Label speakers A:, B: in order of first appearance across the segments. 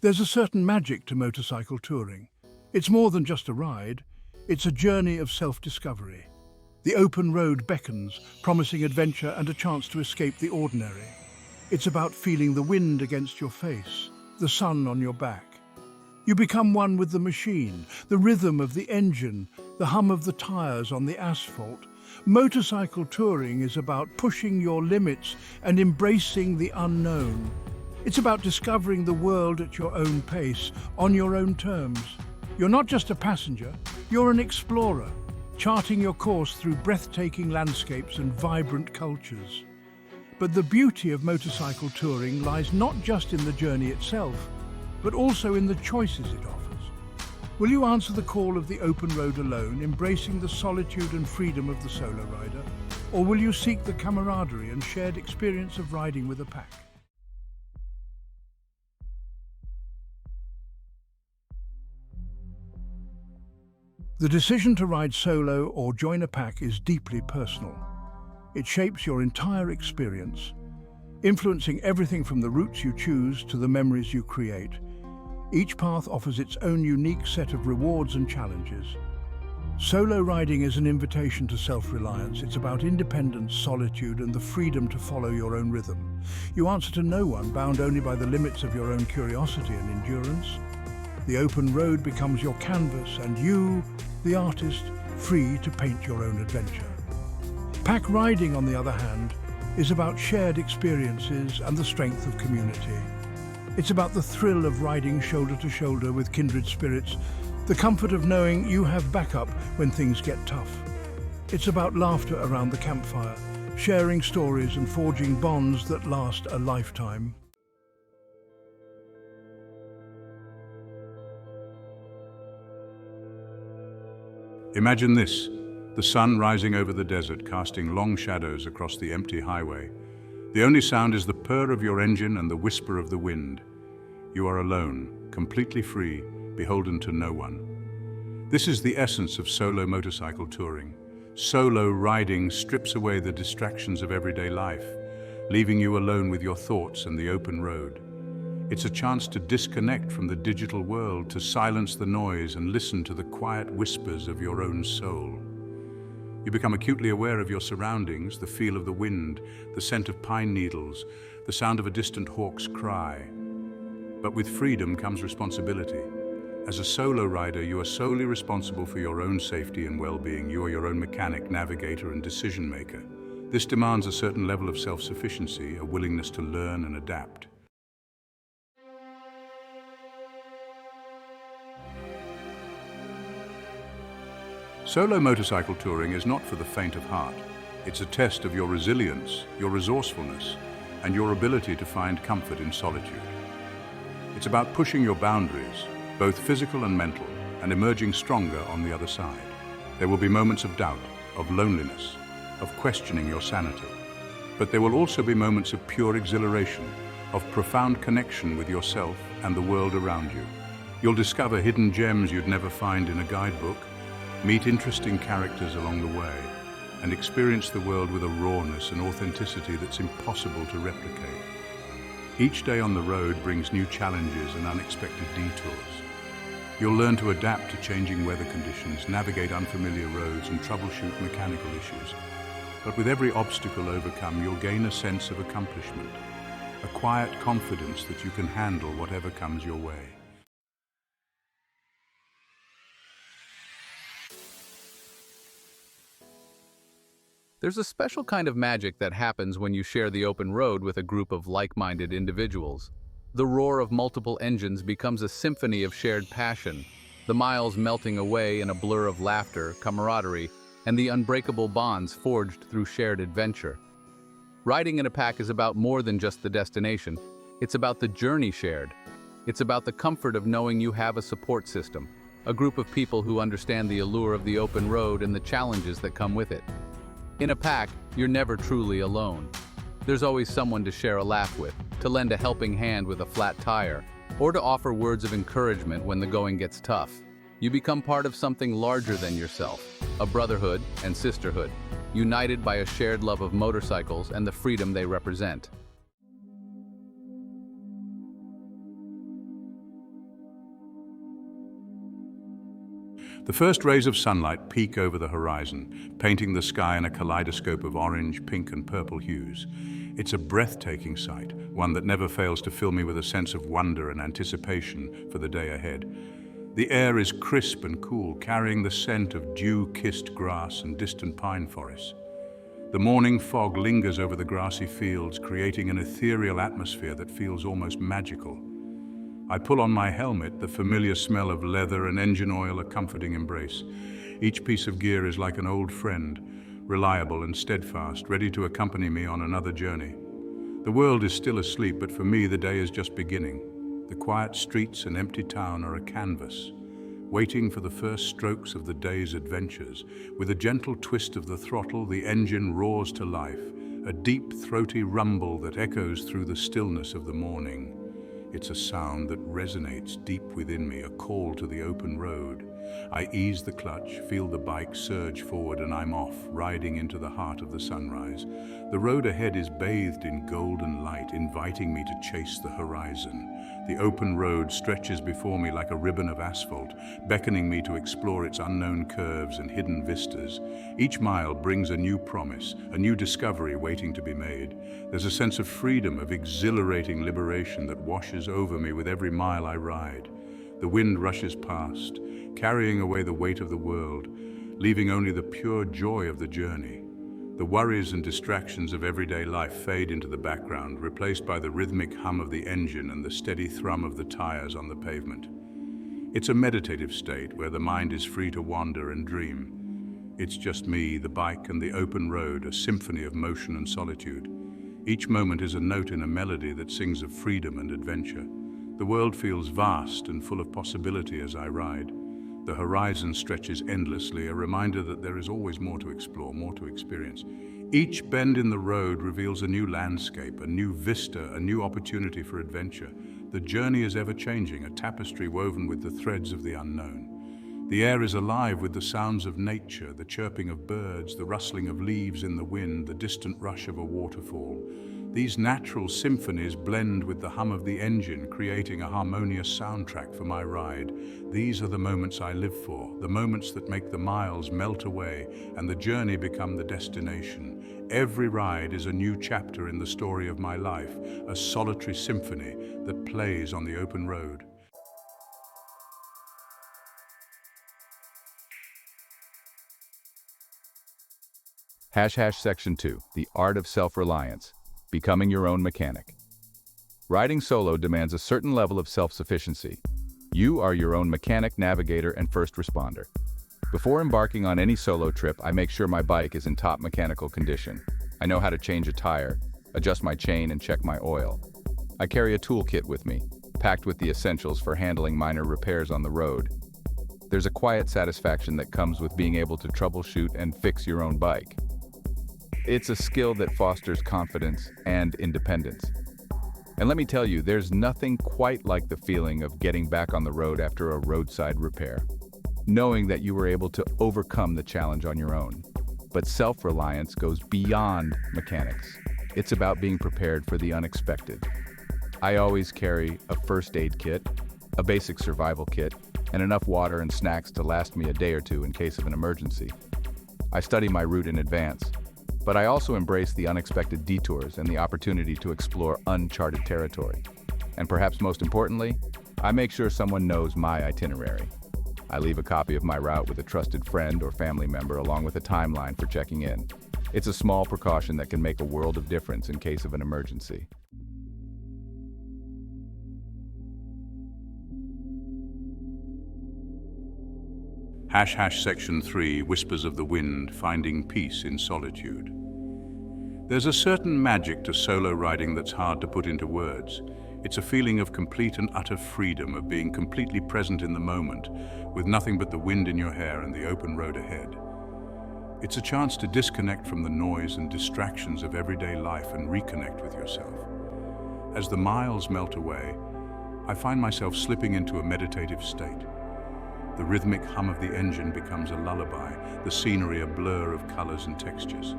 A: There's a certain magic to motorcycle touring. It's more than just a ride, it's a journey of self-discovery. The open road beckons, promising adventure and a chance to escape the ordinary. It's about feeling the wind against your face, the sun on your back. You become one with the machine, the rhythm of the engine, the hum of the tires on the asphalt. Motorcycle touring is about pushing your limits and embracing the unknown. It's about discovering the world at your own pace, on your own terms. You're not just a passenger, you're an explorer, charting your course through breathtaking landscapes and vibrant cultures. But the beauty of motorcycle touring lies not just in the journey itself, but also in the choices it offers. Will you answer the call of the open road alone, embracing the solitude and freedom of the solo rider? Or will you seek the camaraderie and shared experience of riding with a pack? The decision to ride solo or join a pack is deeply personal. It shapes your entire experience, influencing everything from the routes you choose to the memories you create. Each path offers its own unique set of rewards and challenges. Solo riding is an invitation to self-reliance. It's about independence, solitude, and the freedom to follow your own rhythm. You answer to no one, bound only by the limits of your own curiosity and endurance. The open road becomes your canvas, and you, the artist, free to paint your own adventure. Pack riding, on the other hand, is about shared experiences and the strength of community. It's about the thrill of riding shoulder to shoulder with kindred spirits, the comfort of knowing you have backup when things get tough. It's about laughter around the campfire, sharing stories and forging bonds that last a lifetime.
B: Imagine this, the sun rising over the desert, casting long shadows across the empty highway. The only sound is the purr of your engine and the whisper of the wind. You are alone, completely free, beholden to no one. This is the essence of solo motorcycle touring. Solo riding strips away the distractions of everyday life, leaving you alone with your thoughts and the open road. It's a chance to disconnect from the digital world, to silence the noise and listen to the quiet whispers of your own soul. You become acutely aware of your surroundings, the feel of the wind, the scent of pine needles, the sound of a distant hawk's cry. But with freedom comes responsibility. As a solo rider, you are solely responsible for your own safety and well-being. You are your own mechanic, navigator, and decision maker. This demands a certain level of self-sufficiency, a willingness to learn and adapt. Solo motorcycle touring is not for the faint of heart. It's a test of your resilience, your resourcefulness, and your ability to find comfort in solitude. It's about pushing your boundaries, both physical and mental, and emerging stronger on the other side. There will be moments of doubt, of loneliness, of questioning your sanity. But there will also be moments of pure exhilaration, of profound connection with yourself and the world around you. You'll discover hidden gems you'd never find in a guidebook, meet interesting characters along the way, and experience the world with a rawness and authenticity that's impossible to replicate. Each day on the road brings new challenges and unexpected detours. You'll learn to adapt to changing weather conditions, navigate unfamiliar roads, and troubleshoot mechanical issues. But with every obstacle overcome, you'll gain a sense of accomplishment, a quiet confidence that you can handle whatever comes your way.
C: There's a special kind of magic that happens when you share the open road with a group of like-minded individuals. The roar of multiple engines becomes a symphony of shared passion, the miles melting away in a blur of laughter, camaraderie, and the unbreakable bonds forged through shared adventure. Riding in a pack is about more than just the destination. It's about the journey shared. It's about the comfort of knowing you have a support system, a group of people who understand the allure of the open road and the challenges that come with it. In a pack, you're never truly alone. There's always someone to share a laugh with, to lend a helping hand with a flat tire, or to offer words of encouragement when the going gets tough. You become part of something larger than yourself, a brotherhood and sisterhood, united by a shared love of motorcycles and the freedom they represent.
B: The first rays of sunlight peek over the horizon, painting the sky in a kaleidoscope of orange, pink, and purple hues. It's a breathtaking sight, one that never fails to fill me with a sense of wonder and anticipation for the day ahead. The air is crisp and cool, carrying the scent of dew-kissed grass and distant pine forests. The morning fog lingers over the grassy fields, creating an ethereal atmosphere that feels almost magical. I pull on my helmet, the familiar smell of leather and engine oil a comforting embrace. Each piece of gear is like an old friend, reliable and steadfast, ready to accompany me on another journey. The world is still asleep, but for me the day is just beginning. The quiet streets and empty town are a canvas, waiting for the first strokes of the day's adventures. With a gentle twist of the throttle, the engine roars to life, a deep, throaty rumble that echoes through the stillness of the morning. It's a sound that resonates deep within me, a call to the open road. I ease the clutch, feel the bike surge forward, and I'm off, riding into the heart of the sunrise. The road ahead is bathed in golden light, inviting me to chase the horizon. The open road stretches before me like a ribbon of asphalt, beckoning me to explore its unknown curves and hidden vistas. Each mile brings a new promise, a new discovery waiting to be made. There's a sense of freedom, of exhilarating liberation that washes over me with every mile I ride. The wind rushes past, carrying away the weight of the world, leaving only the pure joy of the journey. The worries and distractions of everyday life fade into the background, replaced by the rhythmic hum of the engine and the steady thrum of the tires on the pavement. It's a meditative state where the mind is free to wander and dream. It's just me, the bike, and the open road, a symphony of motion and solitude. Each moment is a note in a melody that sings of freedom and adventure. The world feels vast and full of possibility as I ride. The horizon stretches endlessly, a reminder that there is always more to explore, more to experience. Each bend in the road reveals a new landscape, a new vista, a new opportunity for adventure. The journey is ever-changing, a tapestry woven with the threads of the unknown. The air is alive with the sounds of nature, the chirping of birds, the rustling of leaves in the wind, the distant rush of a waterfall. These natural symphonies blend with the hum of the engine, creating a harmonious soundtrack for my ride. These are the moments I live for, the moments that make the miles melt away and the journey become the destination. Every ride is a new chapter in the story of my life, a solitary symphony that plays on the open road.
C: Section 2, the art of self-reliance. Becoming your own mechanic. Riding solo demands a certain level of self-sufficiency. You are your own mechanic, navigator, and first responder. Before embarking on any solo trip, I make sure my bike is in top mechanical condition. I know how to change a tire, adjust my chain, and check my oil. I carry a toolkit with me, packed with the essentials for handling minor repairs on the road. There's a quiet satisfaction that comes with being able to troubleshoot and fix your own bike. It's a skill that fosters confidence and independence. And let me tell you, there's nothing quite like the feeling of getting back on the road after a roadside repair, knowing that you were able to overcome the challenge on your own. But self-reliance goes beyond mechanics. It's about being prepared for the unexpected. I always carry a first aid kit, a basic survival kit, and enough water and snacks to last me a day or two in case of an emergency. I study my route in advance, but I also embrace the unexpected detours and the opportunity to explore uncharted territory. And perhaps most importantly, I make sure someone knows my itinerary. I leave a copy of my route with a trusted friend or family member along with a timeline for checking in. It's a small precaution that can make a world of difference in case of an emergency.
B: Section 3, Whispers of the Wind, Finding Peace in Solitude. There's a certain magic to solo riding that's hard to put into words. It's a feeling of complete and utter freedom, of being completely present in the moment, with nothing but the wind in your hair and the open road ahead. It's a chance to disconnect from the noise and distractions of everyday life and reconnect with yourself. As the miles melt away, I find myself slipping into a meditative state. The rhythmic hum of the engine becomes a lullaby, the scenery a blur of colors and textures.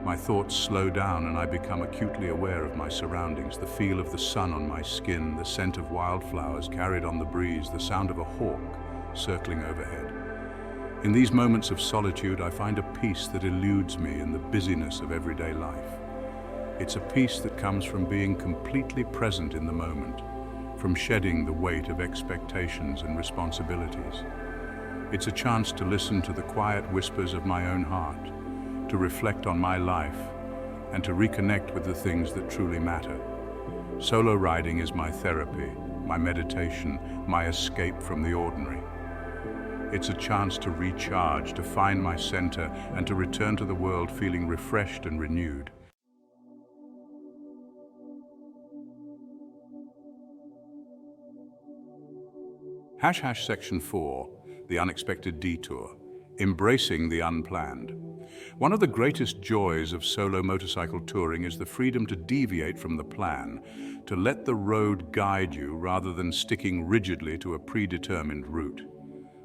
B: My thoughts slow down and I become acutely aware of my surroundings, the feel of the sun on my skin, the scent of wildflowers carried on the breeze, the sound of a hawk circling overhead. In these moments of solitude, I find a peace that eludes me in the busyness of everyday life. It's a peace that comes from being completely present in the moment, from shedding the weight of expectations and responsibilities. It's a chance to listen to the quiet whispers of my own heart, to reflect on my life, and to reconnect with the things that truly matter. Solo riding is my therapy, my meditation, my escape from the ordinary. It's a chance to recharge, to find my center, and to return to the world feeling refreshed and renewed. Section 4, the unexpected detour, embracing the unplanned. One of the greatest joys of solo motorcycle touring is the freedom to deviate from the plan, to let the road guide you rather than sticking rigidly to a predetermined route.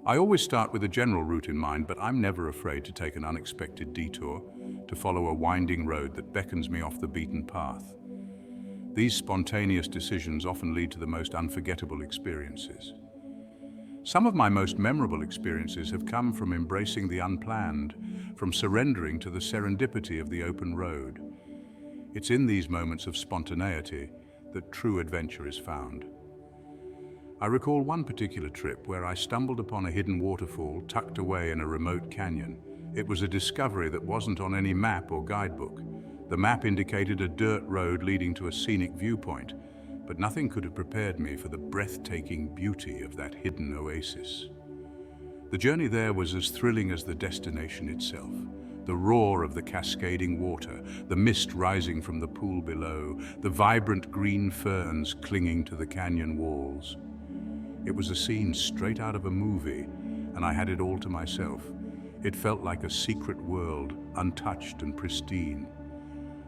B: I always start with a general route in mind, but I'm never afraid to take an unexpected detour, to follow a winding road that beckons me off the beaten path. These spontaneous decisions often lead to the most unforgettable experiences. Some of my most memorable experiences have come from embracing the unplanned, from surrendering to the serendipity of the open road. It's in these moments of spontaneity that true adventure is found. I recall one particular trip where I stumbled upon a hidden waterfall tucked away in a remote canyon. It was a discovery that wasn't on any map or guidebook. The map indicated a dirt road leading to a scenic viewpoint, but nothing could have prepared me for the breathtaking beauty of that hidden oasis. The journey there was as thrilling as the destination itself. The roar of the cascading water, the mist rising from the pool below, the vibrant green ferns clinging to the canyon walls. It was a scene straight out of a movie, and I had it all to myself. It felt like a secret world, untouched and pristine.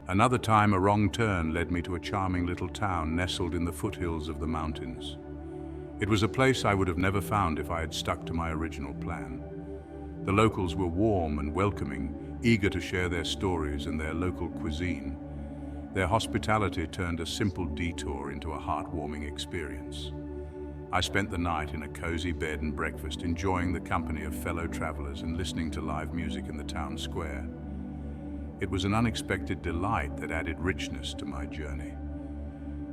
B: Another time, a wrong turn led me to a charming little town nestled in the foothills of the mountains. It was a place I would have never found if I had stuck to my original plan. The locals were warm and welcoming, eager to share their stories and their local cuisine. Their hospitality turned a simple detour into a heartwarming experience. I spent the night in a cozy bed and breakfast, enjoying the company of fellow travelers and listening to live music in the town square. It was an unexpected delight that added richness to my journey.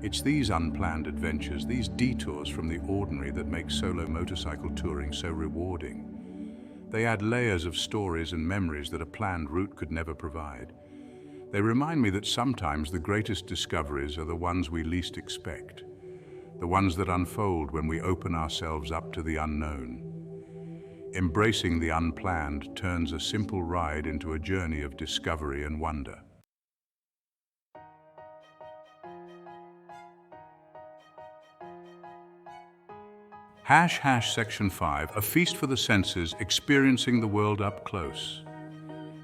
B: It's these unplanned adventures, these detours from the ordinary, that make solo motorcycle touring so rewarding. They add layers of stories and memories that a planned route could never provide. They remind me that sometimes the greatest discoveries are the ones we least expect, the ones that unfold when we open ourselves up to the unknown. Embracing the unplanned turns a simple ride into a journey of discovery and wonder. Section 5, a feast for the senses, experiencing the world up close.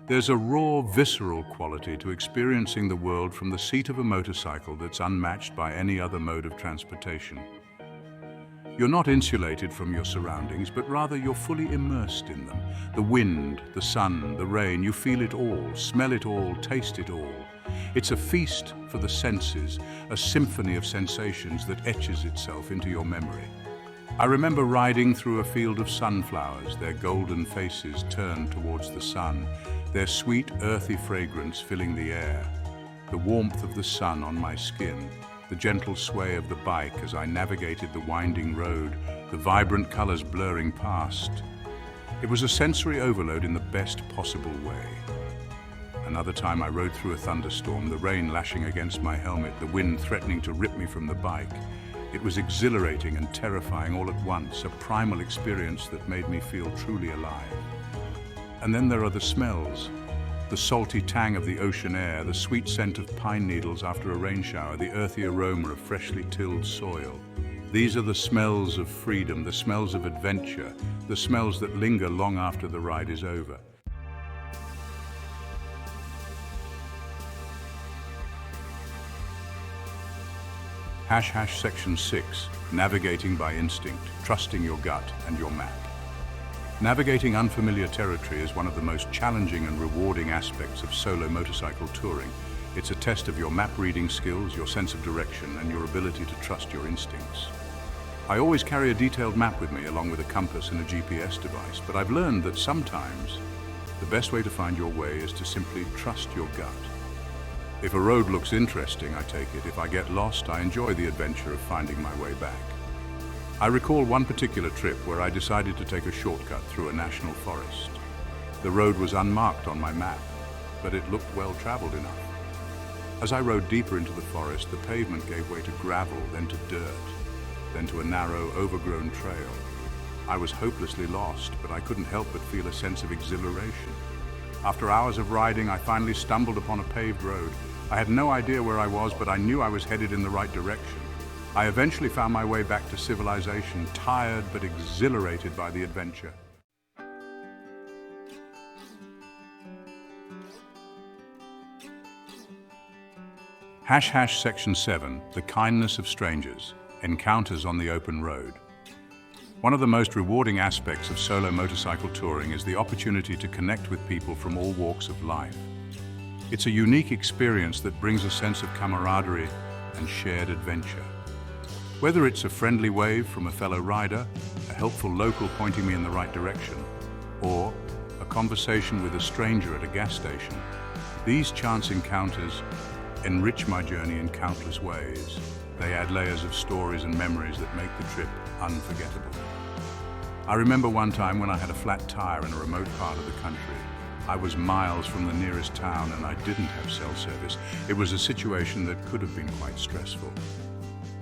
B: There's a raw, visceral quality to experiencing the world from the seat of a motorcycle that's unmatched by any other mode of transportation. You're not insulated from your surroundings, but rather you're fully immersed in them. The wind, the sun, the rain, you feel it all, smell it all, taste it all. It's a feast for the senses, a symphony of sensations that etches itself into your memory. I remember riding through a field of sunflowers, their golden faces turned towards the sun, their sweet, earthy fragrance filling the air, the warmth of the sun on my skin, the gentle sway of the bike as I navigated the winding road, the vibrant colors blurring past. It was a sensory overload in the best possible way. Another time I rode through a thunderstorm, the rain lashing against my helmet, the wind threatening to rip me from the bike. It was exhilarating and terrifying all at once, a primal experience that made me feel truly alive. And then there are the smells. The salty tang of the ocean air, the sweet scent of pine needles after a rain shower, the earthy aroma of freshly tilled soil. These are the smells of freedom, the smells of adventure, the smells that linger long after the ride is over. Section 6, navigating by instinct, trusting your gut and your map. Navigating unfamiliar territory is one of the most challenging and rewarding aspects of solo motorcycle touring. It's a test of your map reading skills, your sense of direction, and your ability to trust your instincts. I always carry a detailed map with me along with a compass and a GPS device, but I've learned that sometimes the best way to find your way is to simply trust your gut. If a road looks interesting, I take it. If I get lost, I enjoy the adventure of finding my way back. I recall one particular trip where I decided to take a shortcut through a national forest. The road was unmarked on my map, but it looked well traveled enough. As I rode deeper into the forest, the pavement gave way to gravel, then to dirt, then to a narrow, overgrown trail. I was hopelessly lost, but I couldn't help but feel a sense of exhilaration. After hours of riding, I finally stumbled upon a paved road. I had no idea where I was, but I knew I was headed in the right direction. I eventually found my way back to civilization, tired but exhilarated by the adventure. Section 7, the kindness of strangers, encounters on the open road. One of the most rewarding aspects of solo motorcycle touring is the opportunity to connect with people from all walks of life. It's a unique experience that brings a sense of camaraderie and shared adventure. Whether it's a friendly wave from a fellow rider, a helpful local pointing me in the right direction, or a conversation with a stranger at a gas station, these chance encounters enrich my journey in countless ways. They add layers of stories and memories that make the trip unforgettable. I remember one time when I had a flat tire in a remote part of the country. I was miles from the nearest town and I didn't have cell service. It was a situation that could have been quite stressful.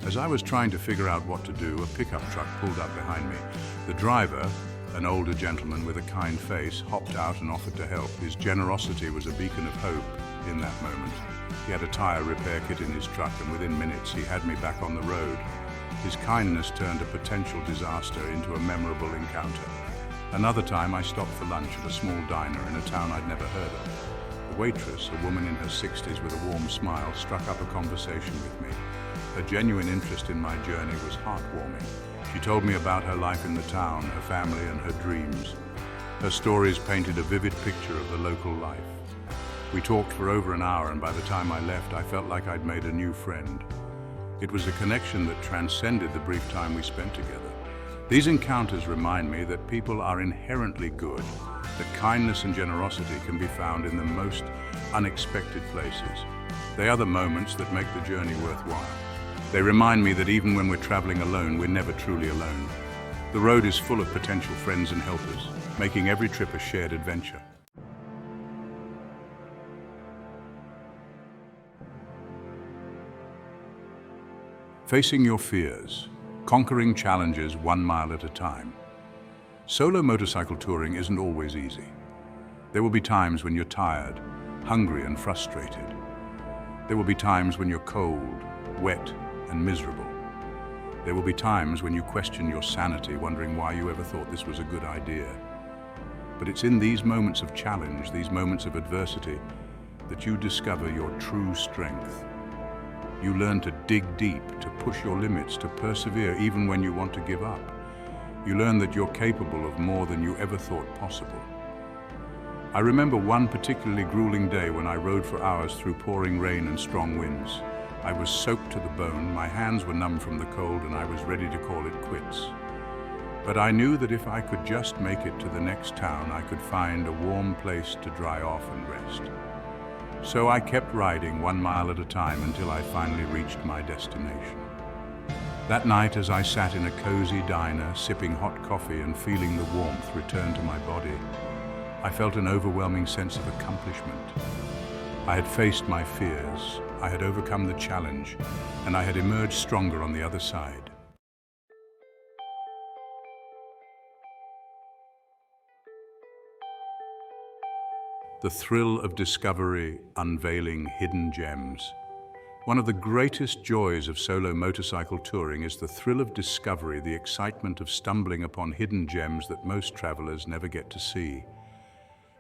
B: As I was trying to figure out what to do, a pickup truck pulled up behind me. The driver, an older gentleman with a kind face, hopped out and offered to help. His generosity was a beacon of hope in that moment. He had a tire repair kit in his truck and within minutes he had me back on the road. His kindness turned a potential disaster into a memorable encounter. Another time I stopped for lunch at a small diner in a town I'd never heard of. The waitress, a woman in her 60s with a warm smile, struck up a conversation with me. Her genuine interest in my journey was heartwarming. She told me about her life in the town, her family and her dreams. Her stories painted a vivid picture of the local life. We talked for over an hour and by the time I left, I felt like I'd made a new friend. It was a connection that transcended the brief time we spent together. These encounters remind me that people are inherently good, that kindness and generosity can be found in the most unexpected places. They are the moments that make the journey worthwhile. They remind me that even when we're traveling alone, we're never truly alone. The road is full of potential friends and helpers, making every trip a shared adventure. Facing your fears, conquering challenges 1 mile at a time. Solo motorcycle touring isn't always easy. There will be times when you're tired, hungry and frustrated. There will be times when you're cold, wet and miserable. There will be times when you question your sanity, wondering why you ever thought this was a good idea. But it's in these moments of challenge, these moments of adversity, that you discover your true strength. You learn to dig deep, to push your limits, to persevere even when you want to give up. You learn that you're capable of more than you ever thought possible. I remember one particularly grueling day when I rode for hours through pouring rain and strong winds. I was soaked to the bone, my hands were numb from the cold, and I was ready to call it quits. But I knew that if I could just make it to the next town, I could find a warm place to dry off and rest. So I kept riding 1 mile at a time until I finally reached my destination. That night, as I sat in a cozy diner, sipping hot coffee and feeling the warmth return to my body, I felt an overwhelming sense of accomplishment. I had faced my fears, I had overcome the challenge, and I had emerged stronger on the other side. The thrill of discovery, unveiling hidden gems. One of the greatest joys of solo motorcycle touring is the thrill of discovery, the excitement of stumbling upon hidden gems that most travelers never get to see.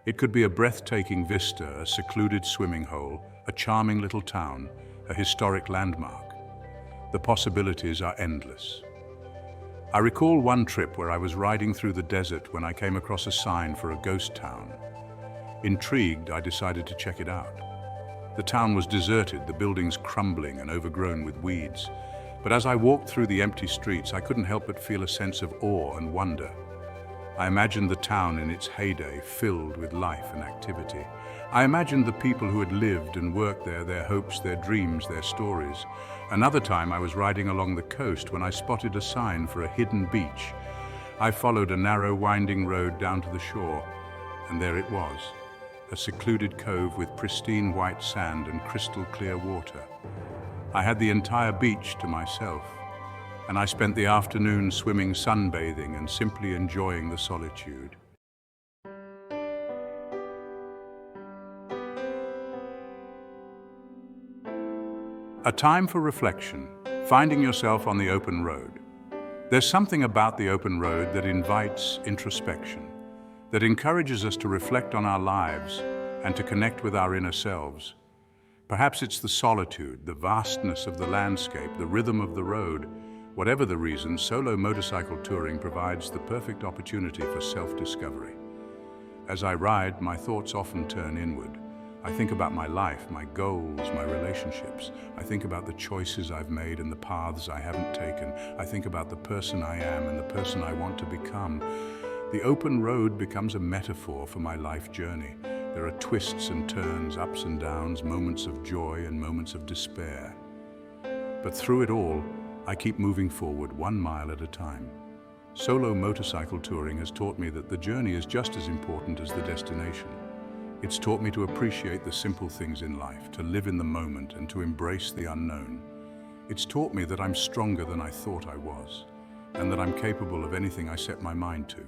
B: It could be a breathtaking vista, a secluded swimming hole, a charming little town, a historic landmark. The possibilities are endless. I recall one trip where I was riding through the desert when I came across a sign for a ghost town. Intrigued, I decided to check it out. The town was deserted, the buildings crumbling and overgrown with weeds. But as I walked through the empty streets, I couldn't help but feel a sense of awe and wonder. I imagined the town in its heyday, filled with life and activity. I imagined the people who had lived and worked there, their hopes, their dreams, their stories. Another time I was riding along the coast when I spotted a sign for a hidden beach. I followed a narrow, winding road down to the shore, and there it was, a secluded cove with pristine white sand and crystal clear water. I had the entire beach to myself, and I spent the afternoon swimming, sunbathing, and simply enjoying the solitude. A time for reflection, finding yourself on the open road. There's something about the open road that invites introspection, that encourages us to reflect on our lives and to connect with our inner selves. Perhaps it's the solitude, the vastness of the landscape, the rhythm of the road. Whatever the reason, solo motorcycle touring provides the perfect opportunity for self-discovery. As I ride, my thoughts often turn inward. I think about my life, my goals, my relationships. I think about the choices I've made and the paths I haven't taken. I think about the person I am and the person I want to become. The open road becomes a metaphor for my life journey. There are twists and turns, ups and downs, moments of joy and moments of despair. But through it all, I keep moving forward 1 mile at a time. Solo motorcycle touring has taught me that the journey is just as important as the destination. It's taught me to appreciate the simple things in life, to live in the moment and to embrace the unknown. It's taught me that I'm stronger than I thought I was, and that I'm capable of anything I set my mind to.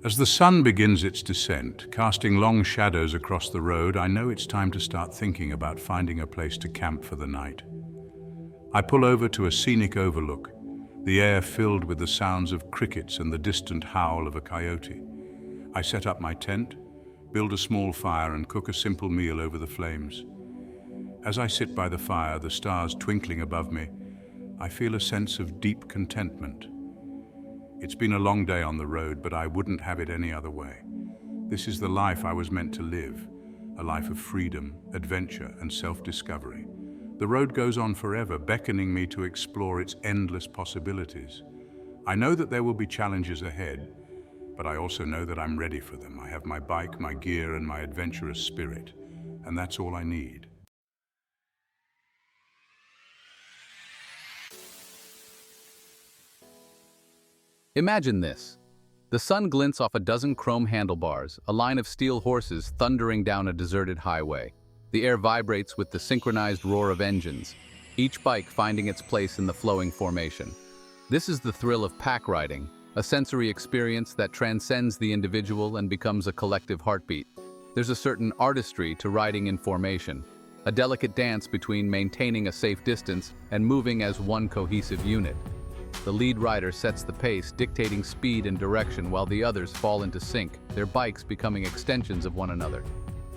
B: As the sun begins its descent, casting long shadows across the road, I know it's time to start thinking about finding a place to camp for the night. I pull over to a scenic overlook, the air filled with the sounds of crickets and the distant howl of a coyote. I set up my tent, build a small fire and cook a simple meal over the flames. As I sit by the fire, the stars twinkling above me, I feel a sense of deep contentment. It's been a long day on the road, but I wouldn't have it any other way. This is the life I was meant to live, a life of freedom, adventure, and self-discovery. The road goes on forever, beckoning me to explore its endless possibilities. I know that there will be challenges ahead, but I also know that I'm ready for them. I have my bike, my gear, and my adventurous spirit, and that's all I need.
C: Imagine this. The sun glints off a dozen chrome handlebars, a line of steel horses thundering down a deserted highway. The air vibrates with the synchronized roar of engines, each bike finding its place in the flowing formation. This is the thrill of pack riding, a sensory experience that transcends the individual and becomes a collective heartbeat. There's a certain artistry to riding in formation, a delicate dance between maintaining a safe distance and moving as one cohesive unit. The lead rider sets the pace, dictating speed and direction while the others fall into sync, their bikes becoming extensions of one another.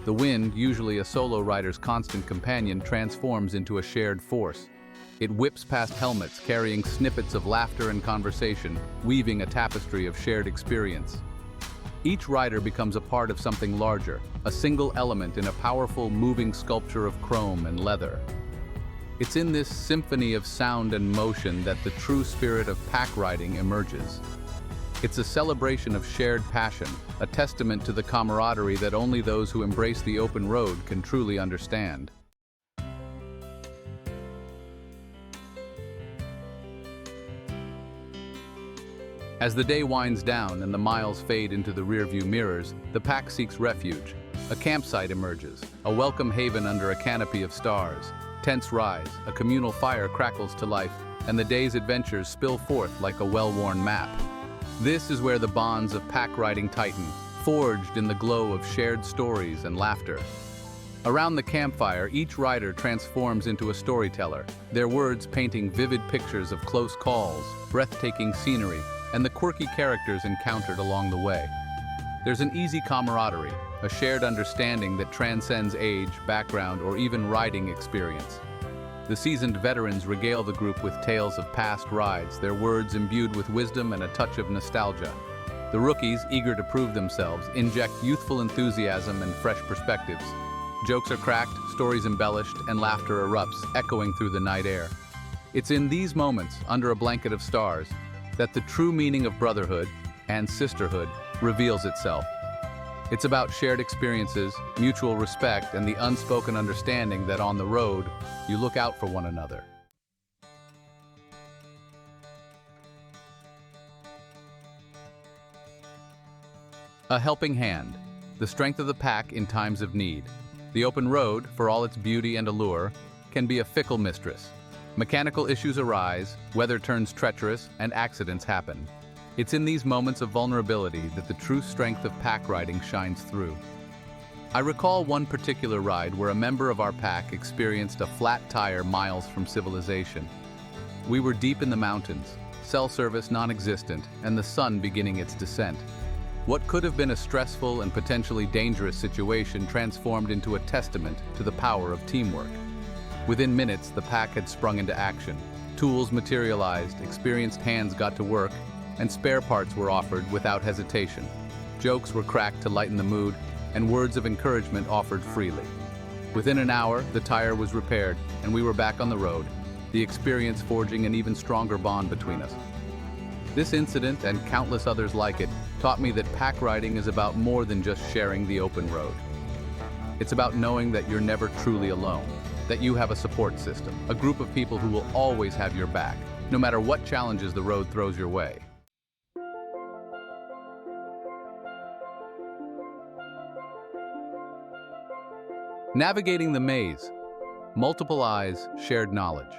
C: The wind, usually a solo rider's constant companion, transforms into a shared force. It whips past helmets, carrying snippets of laughter and conversation, weaving a tapestry of shared experience. Each rider becomes a part of something larger, a single element in a powerful, moving sculpture of chrome and leather. It's in this symphony of sound and motion that the true spirit of pack riding emerges. It's a celebration of shared passion, a testament to the camaraderie that only those who embrace the open road can truly understand. As the day winds down and the miles fade into the rearview mirrors, the pack seeks refuge. A campsite emerges, a welcome haven under a canopy of stars. Tents rise, a communal fire crackles to life, and the day's adventures spill forth like a well-worn map. This is where the bonds of pack riding tighten, forged in the glow of shared stories and laughter. Around the campfire, each rider transforms into a storyteller, their words painting vivid pictures of close calls, breathtaking scenery, and the quirky characters encountered along the way. There's an easy camaraderie, a shared understanding that transcends age, background, or even riding experience. The seasoned veterans regale the group with tales of past rides, their words imbued with wisdom and a touch of nostalgia. The rookies, eager to prove themselves, inject youthful enthusiasm and fresh perspectives. Jokes are cracked, stories embellished, and laughter erupts, echoing through the night air. It's in these moments, under a blanket of stars, that the true meaning of brotherhood and sisterhood reveals itself. It's about shared experiences, mutual respect, and the unspoken understanding that on the road, you look out for one another. A helping hand, the strength of the pack in times of need. The open road, for all its beauty and allure, can be a fickle mistress. Mechanical issues arise, weather turns treacherous, and accidents happen. It's in these moments of vulnerability that the true strength of pack riding shines through. I recall one particular ride where a member of our pack experienced a flat tire miles from civilization. We were deep in the mountains, cell service non-existent, and the sun beginning its descent. What could have been a stressful and potentially dangerous situation transformed into a testament to the power of teamwork. Within minutes, the pack had sprung into action. Tools materialized, experienced hands got to work, and spare parts were offered without hesitation. Jokes were cracked to lighten the mood, and words of encouragement offered freely. Within an hour, the tire was repaired, and we were back on the road, the experience forging an even stronger bond between us. This incident, and countless others like it, taught me that pack riding is about more than just sharing the open road. It's about knowing that you're never truly alone, that you have a support system, a group of people who will always have your back, no matter what challenges the road throws your way. Navigating the maze. Multiple eyes, shared knowledge.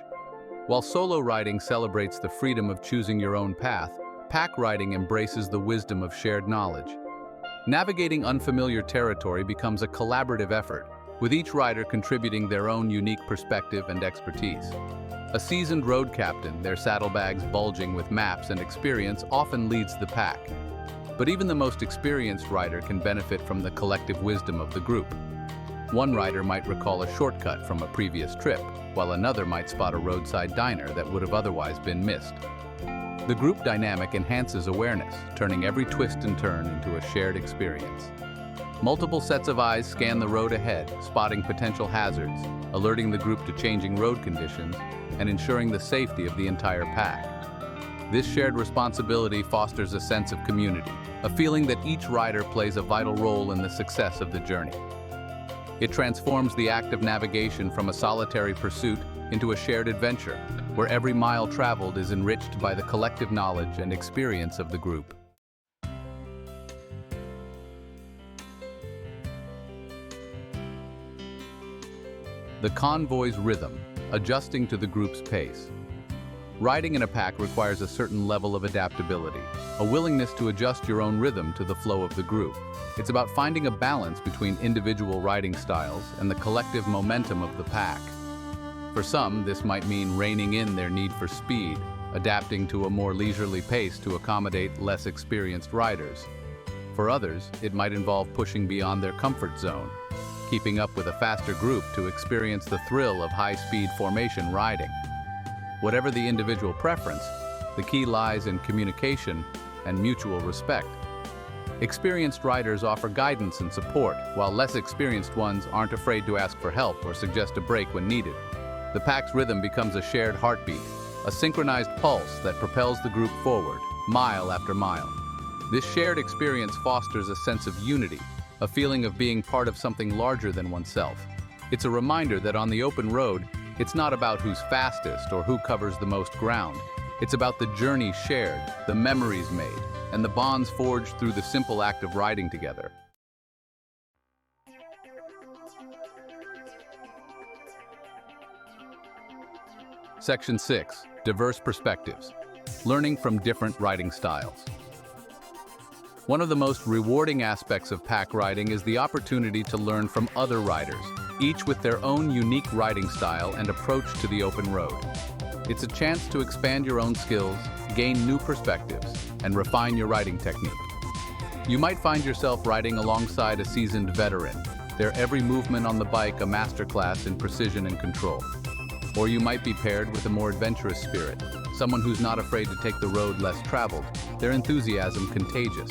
C: While solo riding celebrates the freedom of choosing your own path, pack riding embraces the wisdom of shared knowledge. Navigating unfamiliar territory becomes a collaborative effort, with each rider contributing their own unique perspective and expertise. A seasoned road captain, their saddlebags bulging with maps and experience, often leads the pack. But even the most experienced rider can benefit from the collective wisdom of the group. One rider might recall a shortcut from a previous trip, while another might spot a roadside diner that would have otherwise been missed. The group dynamic enhances awareness, turning every twist and turn into a shared experience. Multiple sets of eyes scan the road ahead, spotting potential hazards, alerting the group to changing road conditions, and ensuring the safety of the entire pack. This shared responsibility fosters a sense of community, a feeling that each rider plays a vital role in the success of the journey. It transforms the act of navigation from a solitary pursuit into a shared adventure, where every mile traveled is enriched by the collective knowledge and experience of the group. The convoy's rhythm, adjusting to the group's pace. Riding in a pack requires a certain level of adaptability, a willingness to adjust your own rhythm to the flow of the group. It's about finding a balance between individual riding styles and the collective momentum of the pack. For some, this might mean reining in their need for speed, adapting to a more leisurely pace to accommodate less experienced riders. For others, it might involve pushing beyond their comfort zone, keeping up with a faster group to experience the thrill of high-speed formation riding. Whatever the individual preference, the key lies in communication and mutual respect. Experienced riders offer guidance and support, while less experienced ones aren't afraid to ask for help or suggest a break when needed. The pack's rhythm becomes a shared heartbeat, a synchronized pulse that propels the group forward, mile after mile. This shared experience fosters a sense of unity, a feeling of being part of something larger than oneself. It's a reminder that on the open road, it's not about who's fastest or who covers the most ground. It's about the journey shared, the memories made, and the bonds forged through the simple act of riding together. Section 6. Diverse perspectives. Learning from different riding styles. One of the most rewarding aspects of pack riding is the opportunity to learn from other riders, each with their own unique riding style and approach to the open road. It's a chance to expand your own skills, gain new perspectives, and refine your riding technique. You might find yourself riding alongside a seasoned veteran, their every movement on the bike a masterclass in precision and control. Or you might be paired with a more adventurous spirit, someone who's not afraid to take the road less traveled, their enthusiasm contagious.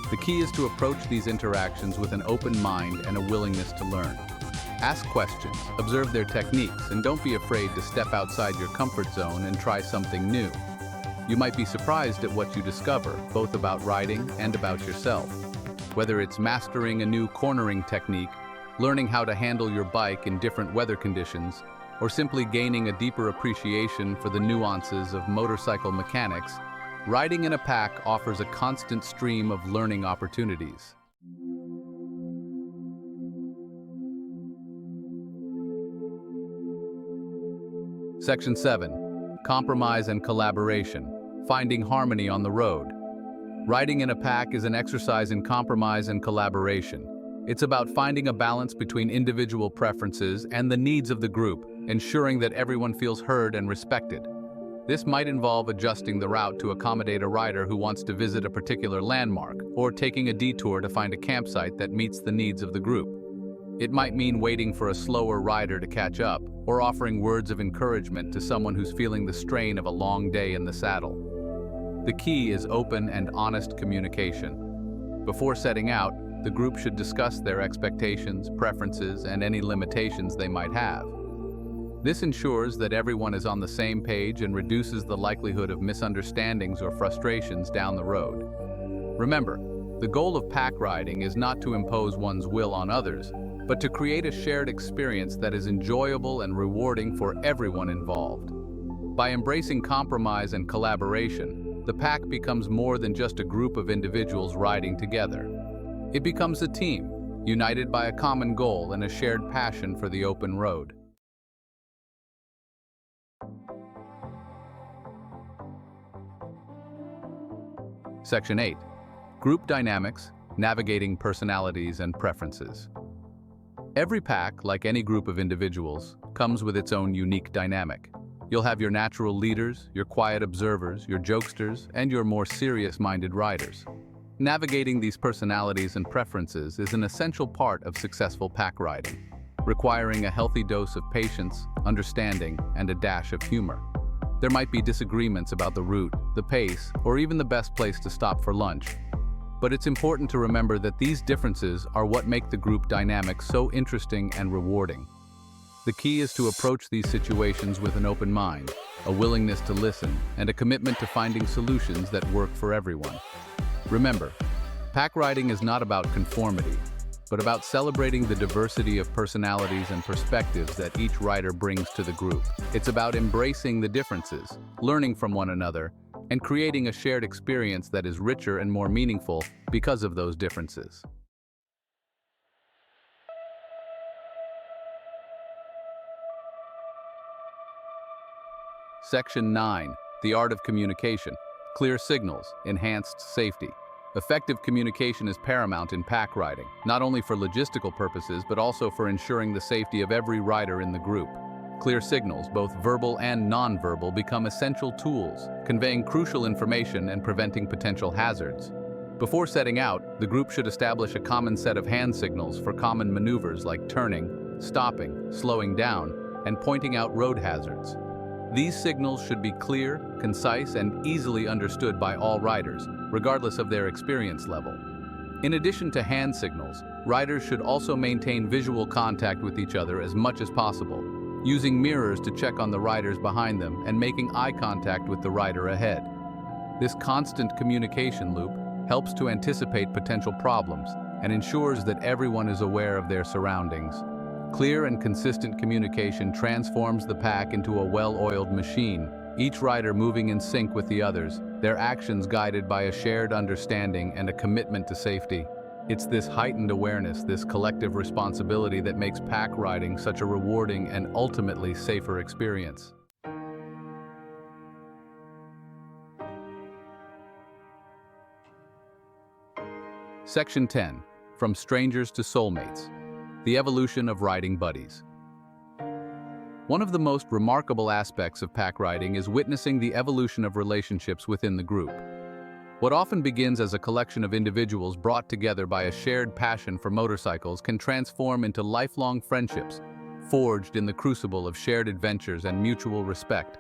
C: The key is to approach these interactions with an open mind and a willingness to learn. Ask questions, observe their techniques, and don't be afraid to step outside your comfort zone and try something new. You might be surprised at what you discover, both about riding and about yourself. Whether it's mastering a new cornering technique, learning how to handle your bike in different weather conditions, or simply gaining a deeper appreciation for the nuances of motorcycle mechanics, riding in a pack offers a constant stream of learning opportunities. Section 7. Compromise and collaboration. Finding harmony on the road. Riding in a pack is an exercise in compromise and collaboration. It's about finding a balance between individual preferences and the needs of the group, ensuring that everyone feels heard and respected. This might involve adjusting the route to accommodate a rider who wants to visit a particular landmark, or taking a detour to find a campsite that meets the needs of the group. It might mean waiting for a slower rider to catch up, or offering words of encouragement to someone who's feeling the strain of a long day in the saddle. The key is open and honest communication. Before setting out, the group should discuss their expectations, preferences, and any limitations they might have. This ensures that everyone is on the same page and reduces the likelihood of misunderstandings or frustrations down the road. Remember, the goal of pack riding is not to impose one's will on others, but to create a shared experience that is enjoyable and rewarding for everyone involved. By embracing compromise and collaboration, the pack becomes more than just a group of individuals riding together. It becomes a team, united by a common goal and a shared passion for the open road. Section 8. Group dynamics, navigating personalities and preferences. Every pack, like any group of individuals, comes with its own unique dynamic. You'll have your natural leaders, your quiet observers, your jokesters, and your more serious-minded riders. Navigating these personalities and preferences is an essential part of successful pack riding, requiring a healthy dose of patience, understanding, and a dash of humor. There might be disagreements about the route, the pace, or even the best place to stop for lunch. But it's important to remember that these differences are what make the group dynamic so interesting and rewarding. The key is to approach these situations with an open mind, a willingness to listen, and a commitment to finding solutions that work for everyone. Remember, pack riding is not about conformity, but about celebrating the diversity of personalities and perspectives that each rider brings to the group. It's about embracing the differences, learning from one another, and creating a shared experience that is richer and more meaningful because of those differences. Section 9. The art of communication. Clear signals, enhanced safety. Effective communication is paramount in pack riding, not only for logistical purposes but also for ensuring the safety of every rider in the group. Clear signals, both verbal and non-verbal, become essential tools, conveying crucial information and preventing potential hazards. Before setting out, the group should establish a common set of hand signals for common maneuvers like turning, stopping, slowing down, and pointing out road hazards. These signals should be clear, concise, and easily understood by all riders, regardless of their experience level. In addition to hand signals, riders should also maintain visual contact with each other as much as possible, using mirrors to check on the riders behind them and making eye contact with the rider ahead. This constant communication loop helps to anticipate potential problems and ensures that everyone is aware of their surroundings. Clear and consistent communication transforms the pack into a well-oiled machine, each rider moving in sync with the others, their actions guided by a shared understanding and a commitment to safety. It's this heightened awareness, this collective responsibility that makes pack riding such a rewarding and ultimately safer experience. Section 10. From Strangers to Soulmates. The evolution of riding buddies. One of the most remarkable aspects of pack riding is witnessing the evolution of relationships within the group. What often begins as a collection of individuals brought together by a shared passion for motorcycles can transform into lifelong friendships, forged in the crucible of shared adventures and mutual respect.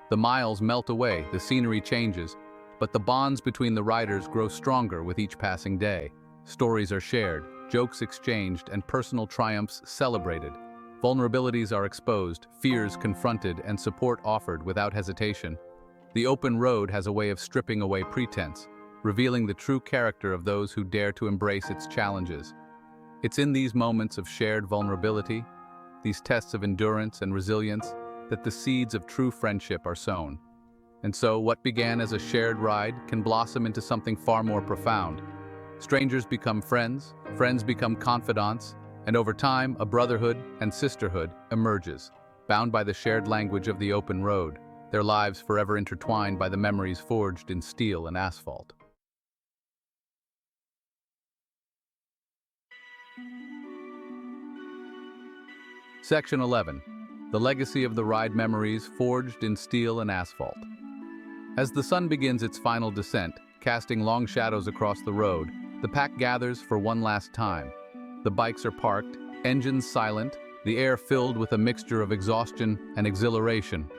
C: The miles melt away, the scenery changes, but the bonds between the riders grow stronger with each passing day. Stories are shared, jokes exchanged, and personal triumphs celebrated. Vulnerabilities are exposed, fears confronted, and support offered without hesitation. The open road has a way of stripping away pretense, revealing the true character of those who dare to embrace its challenges. It's in these moments of shared vulnerability, these tests of endurance and resilience, that the seeds of true friendship are sown. And so, what began as a shared ride can blossom into something far more profound. Strangers become friends, friends become confidants, and over time, a brotherhood and sisterhood emerges, bound by the shared language of the open road, their lives forever intertwined by the memories forged in steel and asphalt. Section 11. The Legacy of the Ride Memories Forged in Steel and Asphalt. As the sun begins its final descent, casting long shadows across the road, the pack gathers for one last time. The bikes are parked, engines silent, the air filled with a mixture of exhaustion and exhilaration.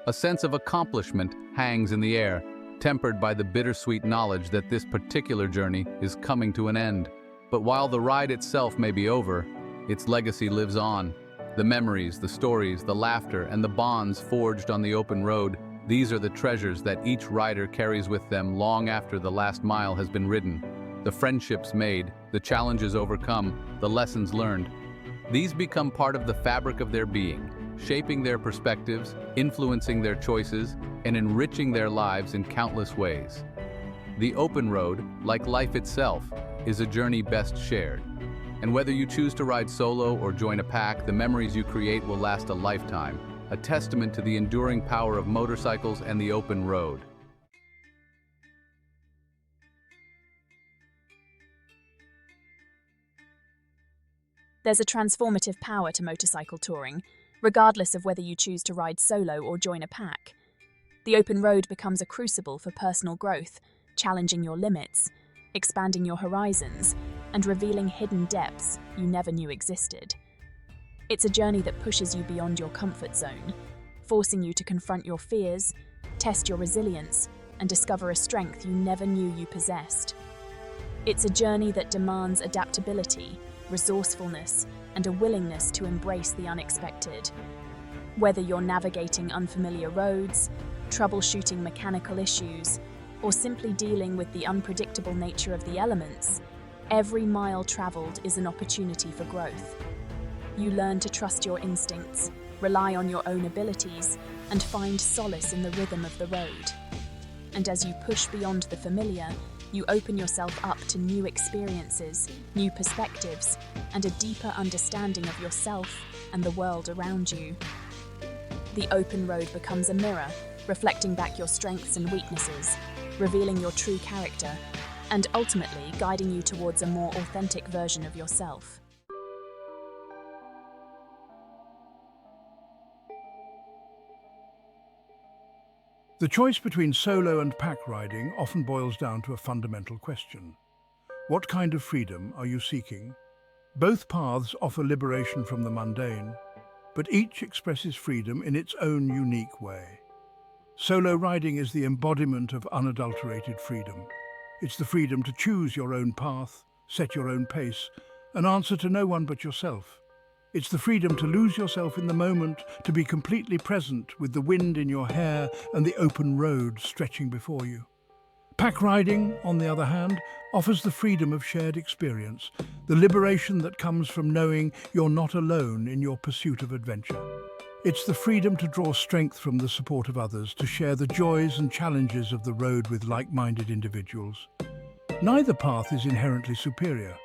C: A sense of accomplishment hangs in the air, tempered by the bittersweet knowledge that this particular journey is coming to an end. But while the ride itself may be over, its legacy lives on. The memories, the stories, the laughter, and the bonds forged on the open road, these are the treasures that each rider carries with them long after the last mile has been ridden. The friendships made, the challenges overcome, the lessons learned. These become part of the fabric of their being, shaping their perspectives, influencing their choices, and enriching their lives in countless ways. The open road, like life itself, is a journey best shared. And whether you choose to ride solo or join a pack, the memories you create will last a lifetime, a testament to the enduring power of motorcycles and the open road.
D: There's a transformative power to motorcycle touring, regardless of whether you choose to ride solo or join a pack. The open road becomes a crucible for personal growth, challenging your limits, expanding your horizons, and revealing hidden depths you never knew existed. It's a journey that pushes you beyond your comfort zone, forcing you to confront your fears, test your resilience, and discover a strength you never knew you possessed. It's a journey that demands adaptability, resourcefulness, and a willingness to embrace the unexpected. Whether you're navigating unfamiliar roads, troubleshooting mechanical issues, or simply dealing with the unpredictable nature of the elements, every mile traveled is an opportunity for growth. You learn to trust your instincts, rely on your own abilities, and find solace in the rhythm of the road. And as you push beyond the familiar, you open yourself up to new experiences, new perspectives, and a deeper understanding of yourself and the world around you. The open road becomes a mirror, reflecting back your strengths and weaknesses, revealing your true character, and ultimately guiding you towards a more authentic version of yourself.
A: The choice between solo and pack riding often boils down to a fundamental question. What kind of freedom are you seeking? Both paths offer liberation from the mundane, but each expresses freedom in its own unique way. Solo riding is the embodiment of unadulterated freedom. It's the freedom to choose your own path, set your own pace, and answer to no one but yourself. It's the freedom to lose yourself in the moment, to be completely present with the wind in your hair and the open road stretching before you. Pack riding, on the other hand, offers the freedom of shared experience, the liberation that comes from knowing you're not alone in your pursuit of adventure. It's the freedom to draw strength from the support of others, to share the joys and challenges of the road with like-minded individuals. Neither path is inherently superior,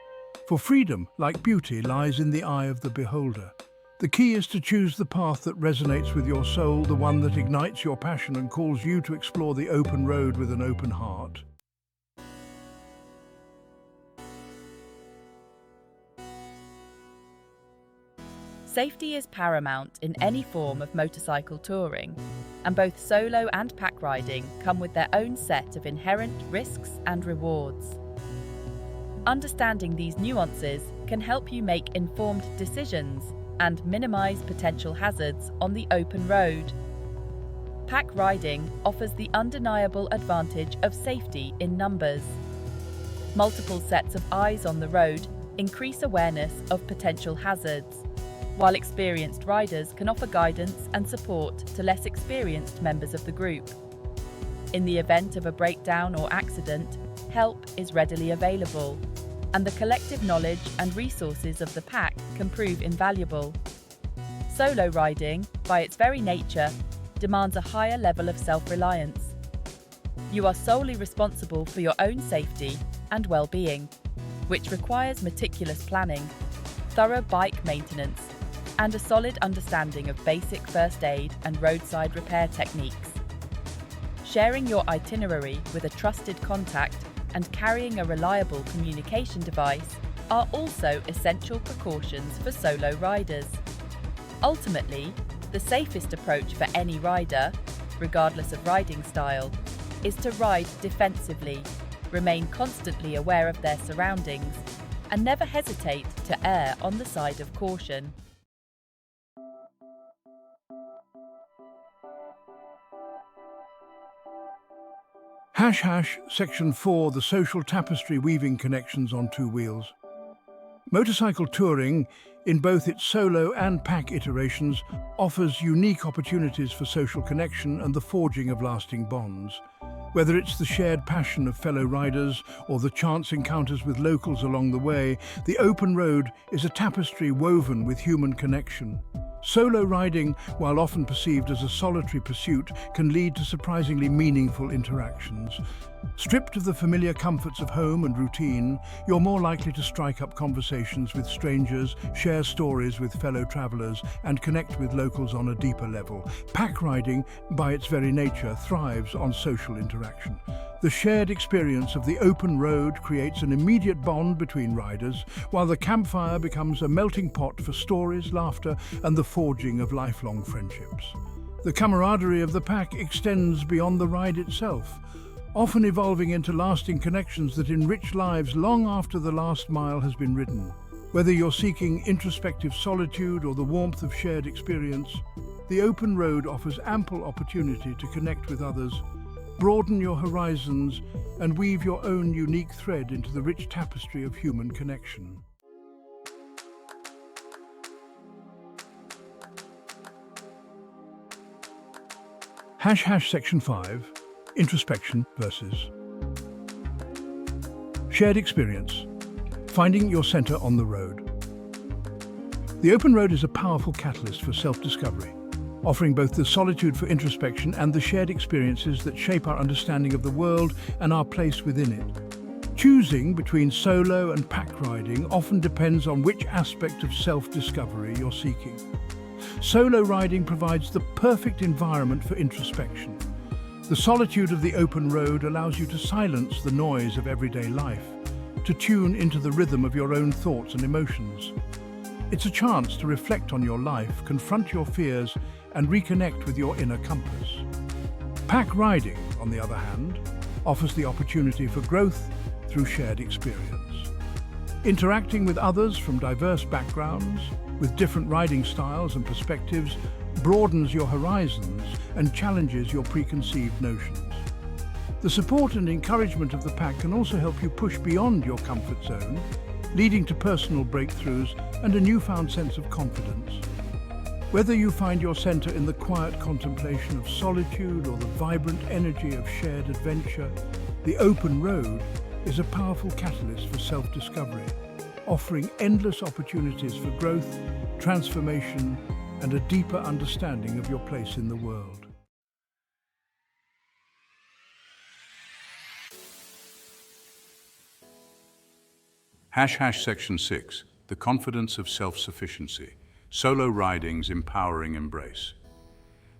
A: for freedom, like beauty, lies in the eye of the beholder. The key is to choose the path that resonates with your soul, the one that ignites your passion and calls you to explore the open road with an open heart.
E: Safety is paramount in any form of motorcycle touring, and both solo and pack riding come with their own set of inherent risks and rewards. Understanding these nuances can help you make informed decisions and minimize potential hazards on the open road. Pack riding offers the undeniable advantage of safety in numbers. Multiple sets of eyes on the road increase awareness of potential hazards, while experienced riders can offer guidance and support to less experienced members of the group. In the event of a breakdown or accident, help is readily available, and the collective knowledge and resources of the pack can prove invaluable. Solo riding, by its very nature, demands a higher level of self-reliance. You are solely responsible for your own safety and well-being, which requires meticulous planning, thorough bike maintenance, and a solid understanding of basic first aid and roadside repair techniques. Sharing your itinerary with a trusted contact and carrying a reliable communication device are also essential precautions for solo riders. Ultimately, the safest approach for any rider, regardless of riding style, is to ride defensively, remain constantly aware of their surroundings, and never hesitate to err on the side of caution.
A: Section 4, the social tapestry weaving connections on two wheels. Motorcycle touring, in both its solo and pack iterations, offers unique opportunities for social connection and the forging of lasting bonds. Whether it's the shared passion of fellow riders or the chance encounters with locals along the way, the open road is a tapestry woven with human connection. Solo riding, while often perceived as a solitary pursuit, can lead to surprisingly meaningful interactions. Stripped of the familiar comforts of home and routine, you're more likely to strike up conversations with strangers, share stories with fellow travelers, and connect with locals on a deeper level. Pack riding, by its very nature, thrives on social interaction. The shared experience of the open road creates an immediate bond between riders, while the campfire becomes a melting pot for stories, laughter, and the forging of lifelong friendships. The camaraderie of the pack extends beyond the ride itself, often evolving into lasting connections that enrich lives long after the last mile has been ridden. Whether you're seeking introspective solitude or the warmth of shared experience, the open road offers ample opportunity to connect with others, broaden your horizons, and weave your own unique thread into the rich tapestry of human connection. Section 5, introspection versus shared experience, finding your center on the road. The open road is a powerful catalyst for self-discovery, offering both the solitude for introspection and the shared experiences that shape our understanding of the world and our place within it. Choosing between solo and pack riding often depends on which aspect of self-discovery you're seeking. Solo riding provides the perfect environment for introspection. The solitude of the open road allows you to silence the noise of everyday life, to tune into the rhythm of your own thoughts and emotions. It's a chance to reflect on your life, confront your fears, and reconnect with your inner compass. Pack riding, on the other hand, offers the opportunity for growth through shared experience. Interacting with others from diverse backgrounds, with different riding styles and perspectives, broadens your horizons and challenges your preconceived notions. The support and encouragement of the pack can also help you push beyond your comfort zone, leading to personal breakthroughs and a newfound sense of confidence. Whether you find your center in the quiet contemplation of solitude or the vibrant energy of shared adventure, the open road is a powerful catalyst for self-discovery, offering endless opportunities for growth, transformation, and a deeper understanding of your place in the world.
B: Section 6, the confidence of self-sufficiency, solo riding's empowering embrace.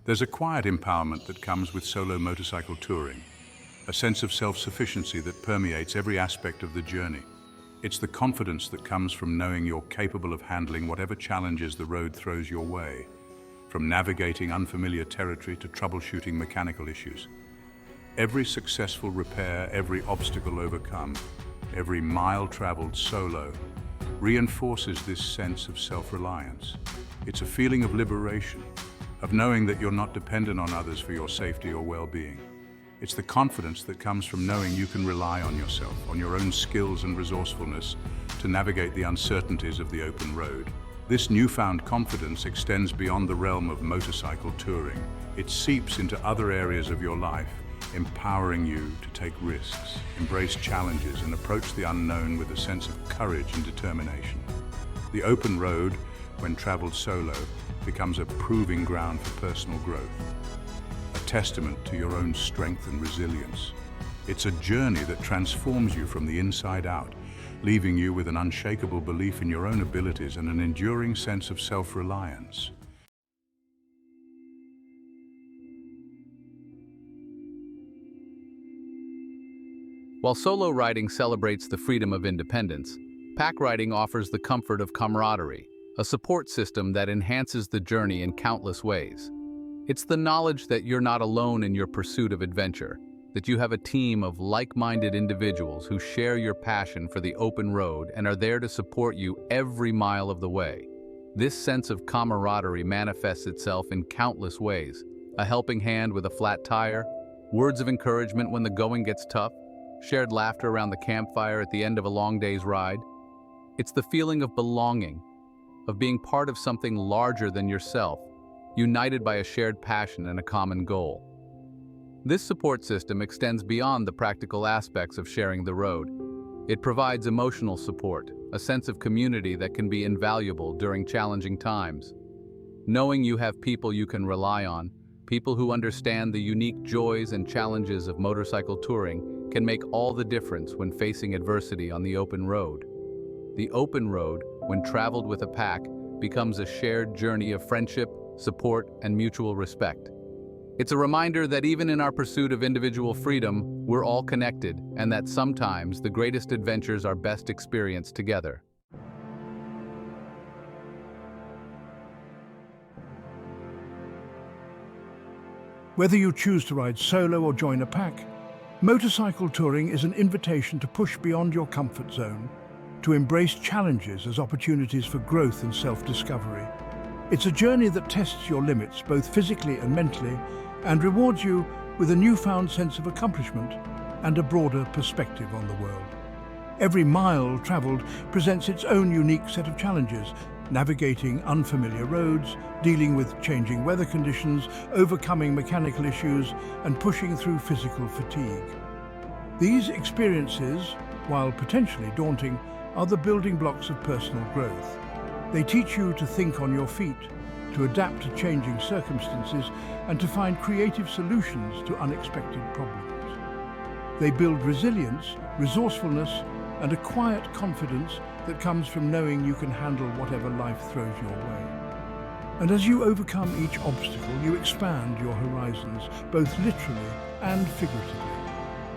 B: There's a quiet empowerment that comes with solo motorcycle touring, a sense of self-sufficiency that permeates every aspect of the journey. It's the confidence that comes from knowing you're capable of handling whatever challenges the road throws your way, from navigating unfamiliar territory to troubleshooting mechanical issues. Every successful repair, every obstacle overcome, every mile traveled solo reinforces this sense of self-reliance. It's a feeling of liberation, of knowing that you're not dependent on others for your safety or well-being. It's the confidence that comes from knowing you can rely on yourself, on your own skills and resourcefulness to navigate the uncertainties of the open road. This newfound confidence extends beyond the realm of motorcycle touring. It seeps into other areas of your life, empowering you to take risks, embrace challenges, and approach the unknown with a sense of courage and determination. The open road, when traveled solo, becomes a proving ground for personal growth, a testament to your own strength and resilience. It's a journey that transforms you from the inside out, leaving you with an unshakable belief in your own abilities and an enduring sense of self-reliance.
C: While solo riding celebrates the freedom of independence, pack riding offers the comfort of camaraderie, a support system that enhances the journey in countless ways. It's the knowledge that you're not alone in your pursuit of adventure, that you have a team of like-minded individuals who share your passion for the open road and are there to support you every mile of the way. This sense of camaraderie manifests itself in countless ways: a helping hand with a flat tire, words of encouragement when the going gets tough, shared laughter around the campfire at the end of a long day's ride. It's the feeling of belonging, of being part of something larger than yourself, united by a shared passion and a common goal. This support system extends beyond the practical aspects of sharing the road. It provides emotional support, a sense of community that can be invaluable during challenging times. Knowing you have people you can rely on, people who understand the unique joys and challenges of motorcycle touring, can make all the difference when facing adversity on the open road. The open road, when traveled with a pack, becomes a shared journey of friendship, support, and mutual respect. It's a reminder that even in our pursuit of individual freedom, we're all connected, and that sometimes the greatest adventures are best experienced together.
A: Whether you choose to ride solo or join a pack, motorcycle touring is an invitation to push beyond your comfort zone, to embrace challenges as opportunities for growth and self-discovery. It's a journey that tests your limits, both physically and mentally, and rewards you with a newfound sense of accomplishment and a broader perspective on the world. Every mile traveled presents its own unique set of challenges: navigating unfamiliar roads, dealing with changing weather conditions, overcoming mechanical issues, and pushing through physical fatigue. These experiences, while potentially daunting, are the building blocks of personal growth. They teach you to think on your feet, to adapt to changing circumstances, and to find creative solutions to unexpected problems. They build resilience, resourcefulness, and a quiet confidence that comes from knowing you can handle whatever life throws your way. And as you overcome each obstacle, you expand your horizons, both literally and figuratively.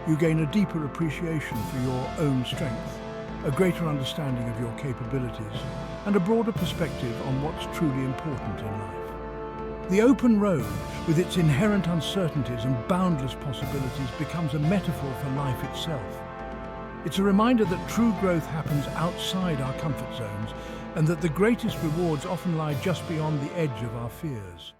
A: You gain a deeper appreciation for your own strength, a greater understanding of your capabilities, and a broader perspective on what's truly important in life. The open road, with its inherent uncertainties and boundless possibilities, becomes a metaphor for life itself. It's a reminder that true growth happens outside our comfort zones, and that the greatest rewards often lie just beyond the edge of our fears.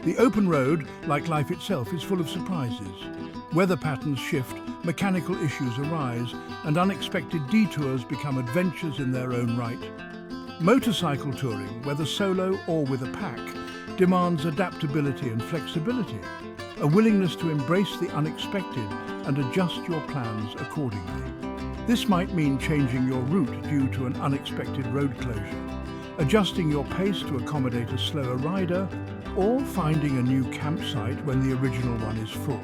A: The open road, like life itself, is full of surprises. Weather patterns shift, mechanical issues arise, and unexpected detours become adventures in their own right. Motorcycle touring, whether solo or with a pack, demands adaptability and flexibility, a willingness to embrace the unexpected and adjust your plans accordingly. This might mean changing your route due to an unexpected road closure, adjusting your pace to accommodate a slower rider, or finding a new campsite when the original one is full.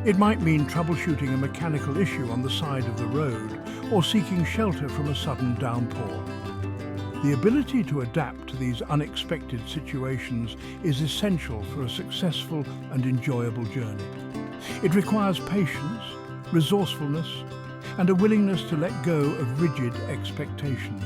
A: It might mean troubleshooting a mechanical issue on the side of the road, or seeking shelter from a sudden downpour. The ability to adapt to these unexpected situations is essential for a successful and enjoyable journey. It requires patience, resourcefulness, and a willingness to let go of rigid expectations.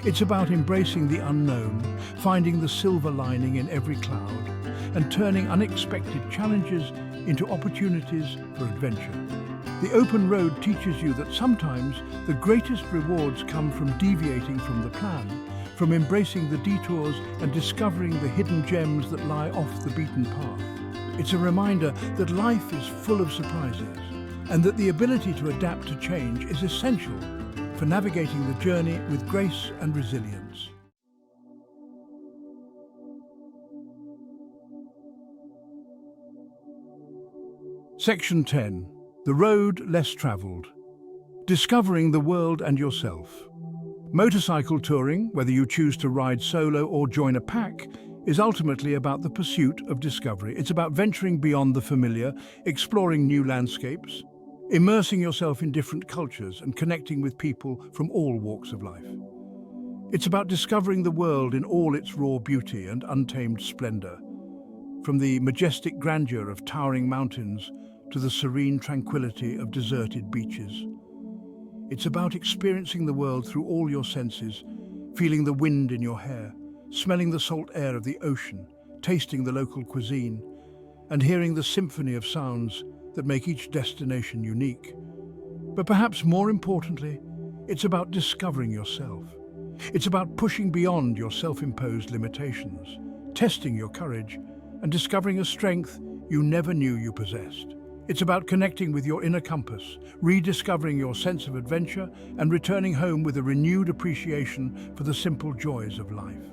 A: It's about embracing the unknown, finding the silver lining in every cloud, and turning unexpected challenges into opportunities for adventure. The open road teaches you that sometimes the greatest rewards come from deviating from the plan, from embracing the detours and discovering the hidden gems that lie off the beaten path. It's a reminder that life is full of surprises and that the ability to adapt to change is essential for navigating the journey with grace and resilience. Section 10. The road less traveled. Discovering the world and yourself. Motorcycle touring, whether you choose to ride solo or join a pack, is ultimately about the pursuit of discovery. It's about venturing beyond the familiar, exploring new landscapes, immersing yourself in different cultures and connecting with people from all walks of life. It's about discovering the world in all its raw beauty and untamed splendor, from the majestic grandeur of towering mountains to the serene tranquility of deserted beaches. It's about experiencing the world through all your senses, feeling the wind in your hair, smelling the salt air of the ocean, tasting the local cuisine, and hearing the symphony of sounds that make each destination unique. But perhaps more importantly, it's about discovering yourself. It's about pushing beyond your self-imposed limitations, testing your courage, and discovering a strength you never knew you possessed. It's about connecting with your inner compass, rediscovering your sense of adventure, and returning home with a renewed appreciation for the simple joys of life.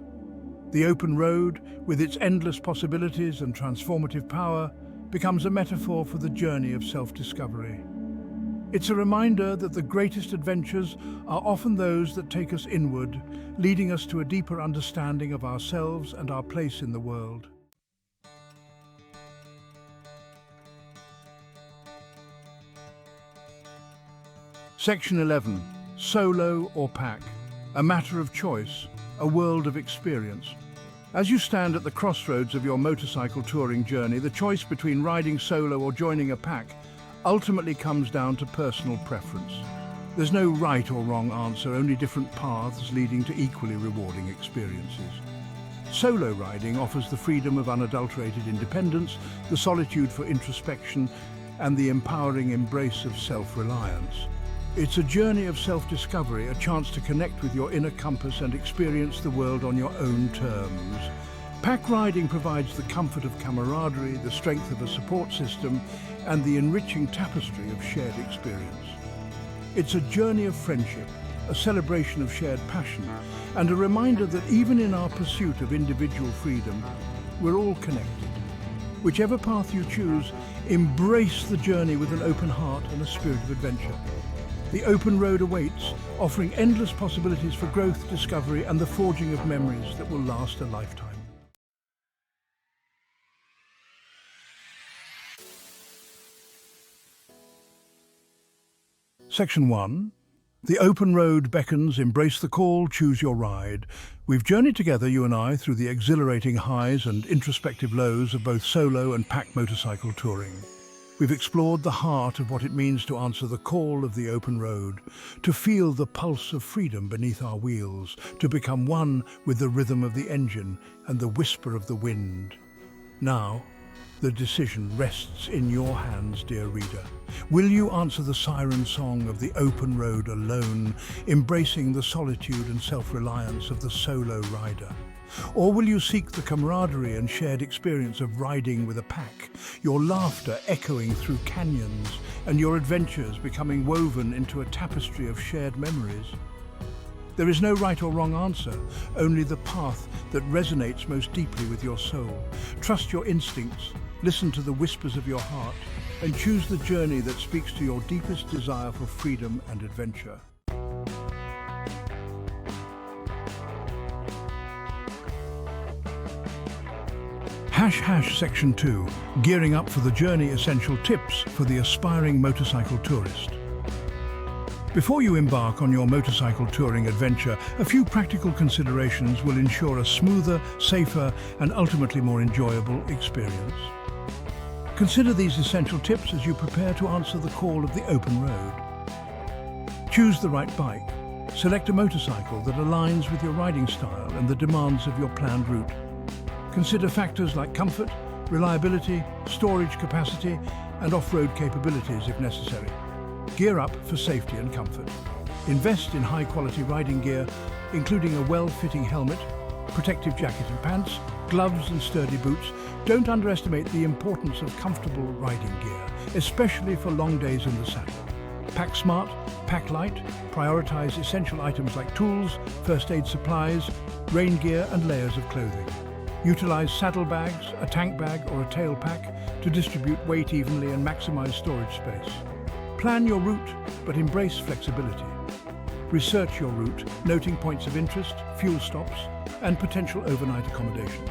A: The open road, with its endless possibilities and transformative power, becomes a metaphor for the journey of self-discovery. It's a reminder that the greatest adventures are often those that take us inward, leading us to a deeper understanding of ourselves and our place in the world. Section 11. Solo or pack. A matter of choice, a world of experience. As you stand at the crossroads of your motorcycle touring journey, the choice between riding solo or joining a pack ultimately comes down to personal preference. There's no right or wrong answer, only different paths leading to equally rewarding experiences. Solo riding offers the freedom of unadulterated independence, the solitude for introspection, and the empowering embrace of self-reliance. It's a journey of self-discovery, a chance to connect with your inner compass and experience the world on your own terms. Pack riding provides the comfort of camaraderie, the strength of a support system, and the enriching tapestry of shared experience. It's a journey of friendship, a celebration of shared passion, and a reminder that even in our pursuit of individual freedom, we're all connected. Whichever path you choose, embrace the journey with an open heart and a spirit of adventure. The open road awaits, offering endless possibilities for growth, discovery, and the forging of memories that will last a lifetime. Section 1. The open road beckons, embrace the call, choose your ride. We've journeyed together, you and I, through the exhilarating highs and introspective lows of both solo and pack motorcycle touring. We've explored the heart of what it means to answer the call of the open road, to feel the pulse of freedom beneath our wheels, to become one with the rhythm of the engine and the whisper of the wind. Now, the decision rests in your hands, dear reader. Will you answer the siren song of the open road alone, embracing the solitude and self-reliance of the solo rider? Or will you seek the camaraderie and shared experience of riding with a pack, your laughter echoing through canyons and your adventures becoming woven into a tapestry of shared memories? There is no right or wrong answer, only the path that resonates most deeply with your soul. Trust your instincts, listen to the whispers of your heart, and choose the journey that speaks to your deepest desire for freedom and adventure. Section 2. Gearing up for the journey, essential tips for the aspiring motorcycle tourist. Before you embark on your motorcycle touring adventure, a few practical considerations will ensure a smoother, safer, and ultimately more enjoyable experience. Consider these essential tips as you prepare to answer the call of the open road. Choose the right bike. Select a motorcycle that aligns with your riding style and the demands of your planned route. Consider factors like comfort, reliability, storage capacity, and off-road capabilities if necessary. Gear up for safety and comfort. Invest in high-quality riding gear, including a well-fitting helmet, protective jacket and pants, gloves and sturdy boots. Don't underestimate the importance of comfortable riding gear, especially for long days in the saddle. Pack smart, pack light, prioritize essential items like tools, first aid supplies, rain gear and layers of clothing. Utilize saddlebags, a tank bag or a tail pack to distribute weight evenly and maximize storage space. Plan your route, but embrace flexibility. Research your route, noting points of interest, fuel stops, and potential overnight accommodations.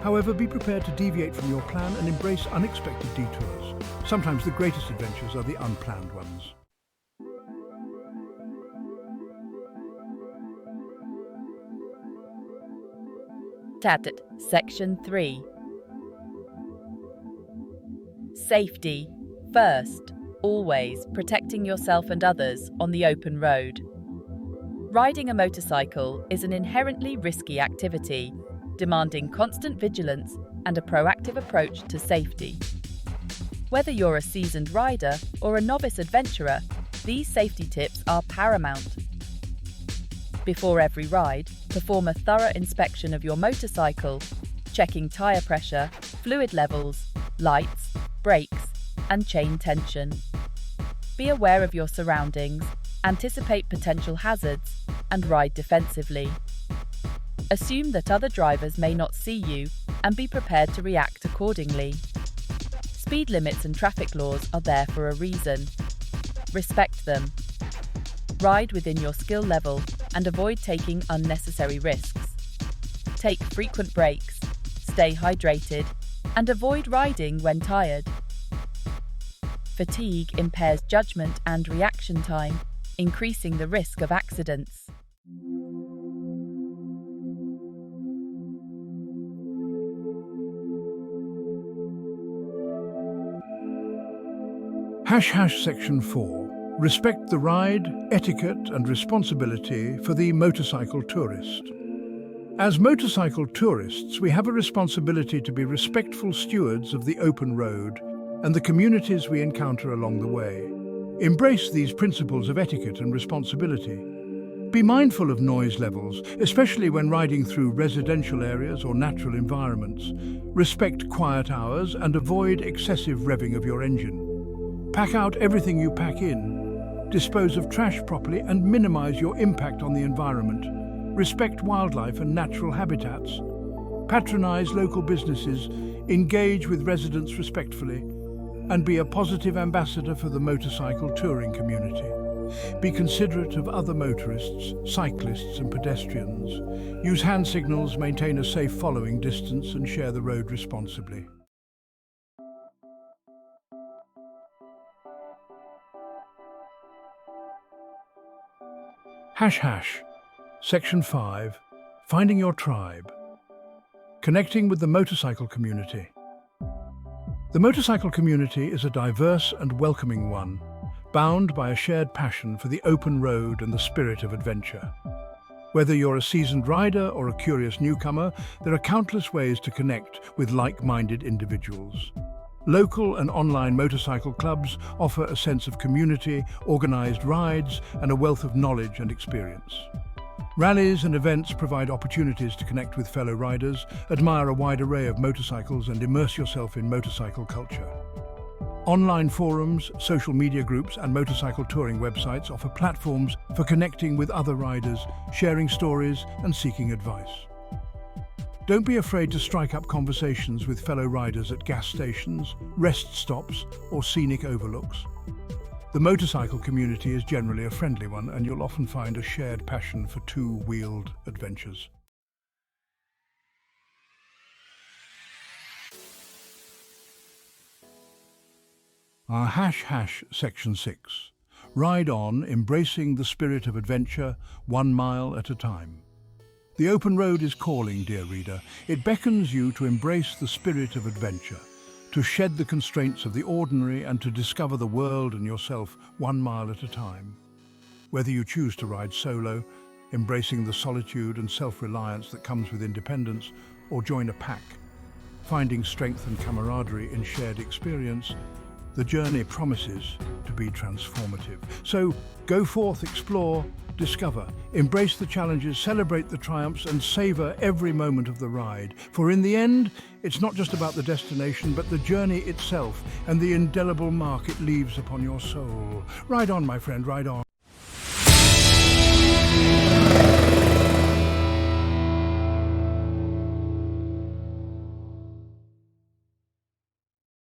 A: However, be prepared to deviate from your plan and embrace unexpected detours. Sometimes the greatest adventures are the unplanned ones.
E: Tatted, Section 3. Safety. First, always protecting yourself and others on the open road. Riding a motorcycle is an inherently risky activity, demanding constant vigilance and a proactive approach to safety. Whether you're a seasoned rider or a novice adventurer, these safety tips are paramount. Before every ride, perform a thorough inspection of your motorcycle, checking tyre pressure, fluid levels, lights, brakes, and chain tension. Be aware of your surroundings, anticipate potential hazards, and ride defensively. Assume that other drivers may not see you and be prepared to react accordingly. Speed limits and traffic laws are there for a reason. Respect them. Ride within your skill level and avoid taking unnecessary risks. Take frequent breaks, stay hydrated, and avoid riding when tired. Fatigue impairs judgment and reaction time, increasing the risk of accidents.
A: Section 4. Respect the ride, etiquette and responsibility for the motorcycle tourist. As motorcycle tourists, we have a responsibility to be respectful stewards of the open road and the communities we encounter along the way. Embrace these principles of etiquette and responsibility. Be mindful of noise levels, especially when riding through residential areas or natural environments. Respect quiet hours and avoid excessive revving of your engine. Pack out everything you pack in. Dispose of trash properly and minimize your impact on the environment. Respect wildlife and natural habitats. Patronize local businesses, engage with residents respectfully, and be a positive ambassador for the motorcycle touring community. Be considerate of other motorists, cyclists and pedestrians. Use hand signals, maintain a safe following distance and share the road responsibly. Section 5. Finding your tribe. Connecting with the motorcycle community. The motorcycle community is a diverse and welcoming one, bound by a shared passion for the open road and the spirit of adventure. Whether you're a seasoned rider or a curious newcomer, there are countless ways to connect with like-minded individuals. Local and online motorcycle clubs offer a sense of community, organized rides, and a wealth of knowledge and experience. Rallies and events provide opportunities to connect with fellow riders, admire a wide array of motorcycles, and immerse yourself in motorcycle culture. Online forums, social media groups, and motorcycle touring websites offer platforms for connecting with other riders, sharing stories, and seeking advice. Don't be afraid to strike up conversations with fellow riders at gas stations, rest stops, or scenic overlooks. The motorcycle community is generally a friendly one, and you'll often find a shared passion for two-wheeled adventures. Our Section 6. Ride on, embracing the spirit of adventure, 1 mile at a time. The open road is calling, dear reader. It beckons you to embrace the spirit of adventure, to shed the constraints of the ordinary and to discover the world and yourself 1 mile at a time. Whether you choose to ride solo, embracing the solitude and self-reliance that comes with independence, or join a pack, finding strength and camaraderie in shared experience, the journey promises to be transformative. So go forth, explore, discover, embrace the challenges, celebrate the triumphs, and savor every moment of the ride. For in the end, it's not just about the destination, but the journey itself and the indelible mark it leaves upon your soul. Ride on, my friend, ride on.